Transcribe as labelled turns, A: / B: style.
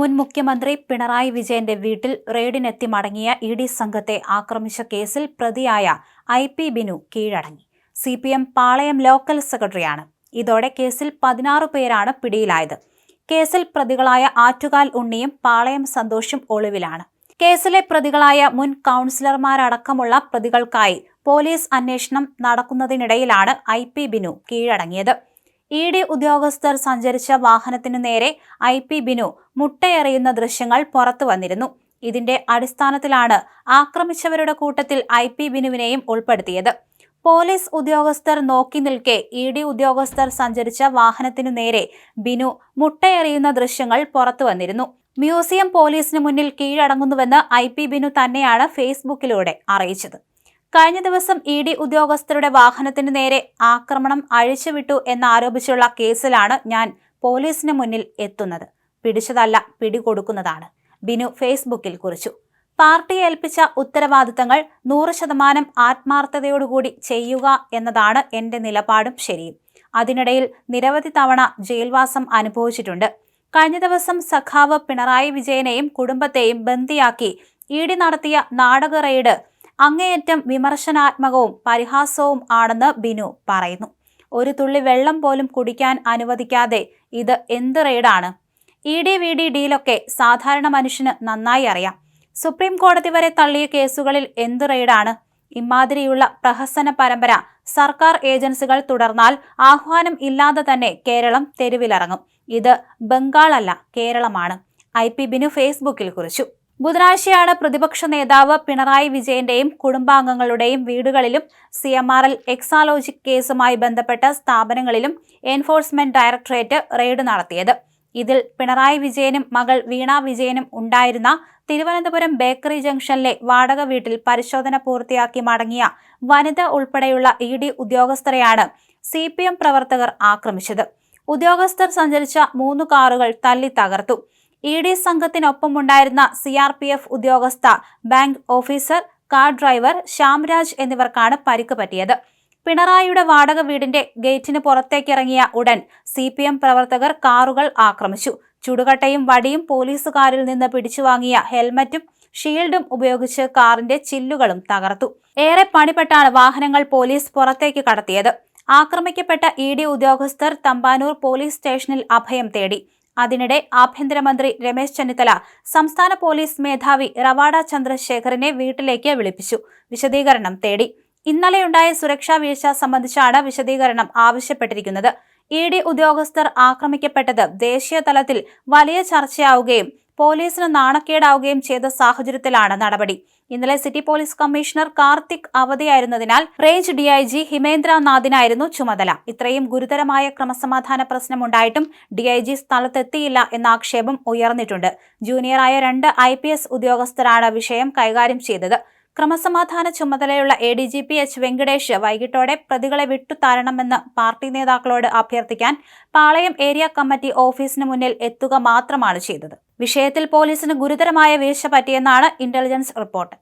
A: മുൻ മുഖ്യമന്ത്രി പിണറായി വിജയന്റെ വീട്ടിൽ റെയ്ഡിനെത്തി മടങ്ങിയ ഇഡി സംഘത്തെ ആക്രമിച്ച കേസിൽ പ്രതിയായ IP ബിനു കീഴടങ്ങി. CPM പാളയം ലോക്കൽ സെക്രട്ടറിയാണ്. ഇതോടെ കേസിൽ 16 പേരാണ് പിടിയിലായത്. കേസിൽ പ്രതികളായ ആറ്റുകാൽ ഉണ്ണിയും പാളയം സന്തോഷും ഒളിവിലാണ്. കേസിലെ പ്രതികളായ മുൻ കൗൺസിലർമാരടക്കമുള്ള പ്രതികൾക്കായി പോലീസ് അന്വേഷണം നടക്കുന്നതിനിടയിലാണ് IP ബിനു കീഴടങ്ങിയത്. ED ഉദ്യോഗസ്ഥർ സഞ്ചരിച്ച വാഹനത്തിനു നേരെ IP ബിനു മുട്ടയെറിയുന്ന ദൃശ്യങ്ങൾ പുറത്തു വന്നിരുന്നു. ഇതിന്റെ അടിസ്ഥാനത്തിലാണ് ആക്രമിച്ചവരുടെ കൂട്ടത്തിൽ IP ബിനുവിനെയും ഉൾപ്പെടുത്തിയത്. പോലീസ് ഉദ്യോഗസ്ഥർ നോക്കി നിൽക്കെ ED ഉദ്യോഗസ്ഥർ സഞ്ചരിച്ച വാഹനത്തിനു നേരെ ബിനു മുട്ടയെറിയുന്ന ദൃശ്യങ്ങൾ പുറത്തു വന്നിരുന്നു. മ്യൂസിയം പോലീസിന് മുന്നിൽ കീഴടങ്ങുന്നുവെന്ന് IP ബിനു തന്നെയാണ് ഫേസ്ബുക്കിലൂടെ അറിയിച്ചത്. കഴിഞ്ഞ ദിവസം ED ഉദ്യോഗസ്ഥരുടെ വാഹനത്തിന് നേരെ ആക്രമണം അഴിച്ചുവിട്ടു എന്നാരോപിച്ചുള്ള കേസിലാണ് ഞാൻ പോലീസിന് മുന്നിൽ എത്തുന്നത്. പിടിച്ചതല്ല, പിടികൊടുക്കുന്നതാണ്, ബിനു ഫേസ്ബുക്കിൽ കുറിച്ചു. പാർട്ടി ഏൽപ്പിച്ച ഉത്തരവാദിത്തങ്ങൾ 100% ആത്മാർത്ഥതയോടുകൂടി ചെയ്യുക എന്നതാണ് എന്റെ നിലപാടും ശരിയും. അതിനിടയിൽ നിരവധി തവണ ജയിൽവാസം അനുഭവിച്ചിട്ടുണ്ട്. കഴിഞ്ഞ ദിവസം സഖാവ് പിണറായി വിജയനെയും കുടുംബത്തെയും ബന്ദിയാക്കി ED നടത്തിയ നാടക റെയ്ഡ് അങ്ങേയറ്റം വിമർശനാത്മകവും പരിഹാസവും ആണെന്ന് ബിനു പറയുന്നു. ഒരു തുള്ളി വെള്ളം പോലും കുടിക്കാൻ അനുവദിക്കാതെ ഇത് എന്ത് റെയ്ഡാണ്? ED-VD ഡീലൊക്കെ സാധാരണ മനുഷ്യന് നന്നായി അറിയാം. സുപ്രീം കോടതി വരെ തള്ളിയ കേസുകളിൽ എന്ത് റെയ്ഡാണ്? ഇമാതിരിയുള്ള പ്രഹസന പരമ്പര സർക്കാർ ഏജൻസികൾ തുടർന്നാൽ ആഹ്വാനം ഇല്ലാതെ തന്നെ കേരളം തെരുവിലിറങ്ങും. ഇത് ബംഗാളല്ല, കേരളമാണ്, IP ബിനു ഫേസ്ബുക്കിൽ കുറിച്ചു. ബുധനാഴ്ചയാണ് പ്രതിപക്ഷ നേതാവ് പിണറായി വിജയന്റെയും കുടുംബാംഗങ്ങളുടെയും വീടുകളിലും CMRL എക്സാലോജിക് കേസുമായി ബന്ധപ്പെട്ട സ്ഥാപനങ്ങളിലും എൻഫോഴ്സ്മെന്റ് ഡയറക്ടറേറ്റ് റെയ്ഡ് നടത്തിയത്. ഇതിൽ പിണറായി വിജയനും മകൾ വീണ വിജയനും ഉണ്ടായിരുന്ന തിരുവനന്തപുരം ബേക്കറി ജംഗ്ഷനിലെ വാടക വീട്ടിൽ പരിശോധന പൂർത്തിയാക്കി മടങ്ങിയ വനിത ഉൾപ്പെടെയുള്ള ED ഉദ്യോഗസ്ഥരെയാണ് CPM പ്രവർത്തകർ ആക്രമിച്ചത്. ഉദ്യോഗസ്ഥർ സഞ്ചരിച്ച 3 കാറുകൾ തല്ലി തകർത്തു. ED സംഘത്തിനൊപ്പമുണ്ടായിരുന്ന CRPF ഉദ്യോഗസ്ഥ, bank officer, car driver Shyamraj എന്നിവർക്കാണ് പരിക്ക് പറ്റിയത്. പിണറായിയുടെ വാടക വീടിന്റെ ഗേറ്റിന് പുറത്തേക്കിറങ്ങിയ ഉടൻ CPM പ്രവർത്തകർ കാറുകൾ ആക്രമിച്ചു. ചുടുകട്ടയും വടിയും പോലീസുകാരിൽ നിന്ന് പിടിച്ചുവാങ്ങിയ ഹെൽമറ്റും ഷീൽഡും ഉപയോഗിച്ച് കാറിന്റെ ചില്ലുകളും തകർത്തു. ഏറെ പണിപ്പെട്ടാണ് വാഹനങ്ങൾ പോലീസ് പുറത്തേക്ക് കടത്തിയത്. ആക്രമിക്കപ്പെട്ട ED ഉദ്യോഗസ്ഥർ തമ്പാനൂർ പോലീസ് സ്റ്റേഷനിൽ അഭയം തേടി. അതിനിടെ ആഭ്യന്തരമന്ത്രി രമേശ് ചെന്നിത്തല സംസ്ഥാന പോലീസ് മേധാവി റവാഡ ചന്ദ്രശേഖറിനെ വീട്ടിലേക്ക് വിളിപ്പിച്ചു. വിശദീകരണം തേടി. ഇന്നലെയുണ്ടായ സുരക്ഷാ വീഴ്ച സംബന്ധിച്ചാണ് വിശദീകരണം ആവശ്യപ്പെട്ടിരിക്കുന്നത്. ED ഉദ്യോഗസ്ഥർ ആക്രമിക്കപ്പെട്ടത് ദേശീയ തലത്തിൽ വലിയ ചർച്ചയാവുകയും പോലീസിന് നാണക്കേടാവുകയും ചെയ്ത സാഹചര്യത്തിലാണ് നടപടി. ഇന്നലെ സിറ്റി പോലീസ് കമ്മീഷണർ കാർത്തിക് അവധിയായിരുന്നതിനാൽ റേഞ്ച് DIG ഹിമേന്ദ്ര നാഥിനായിരുന്നു ചുമതല. ഇത്രയും ഗുരുതരമായ ക്രമസമാധാന പ്രശ്നമുണ്ടായിട്ടും DIG സ്ഥലത്തെത്തിയില്ല എന്ന ആക്ഷേപം ഉയർന്നിട്ടുണ്ട്. ജൂനിയറായ 2 IPS ഉദ്യോഗസ്ഥരാണ് വിഷയം കൈകാര്യം ചെയ്തത്. ക്രമസമാധാന ചുമതലയുള്ള ADGP H വെങ്കടേഷ് വൈകിട്ടോടെ പ്രതികളെ വിട്ടുതരണമെന്ന് പാർട്ടി നേതാക്കളോട് അഭ്യർത്ഥിക്കാൻ പാളയം ഏരിയ കമ്മിറ്റി ഓഫീസിന് മുന്നിൽ എത്തുക മാത്രമാണ് ചെയ്തത്. വിഷയത്തിൽ പോലീസിന് ഗുരുതരമായ വീഴ്ച പറ്റിയെന്നാണ് ഇന്റലിജൻസ് റിപ്പോർട്ട്.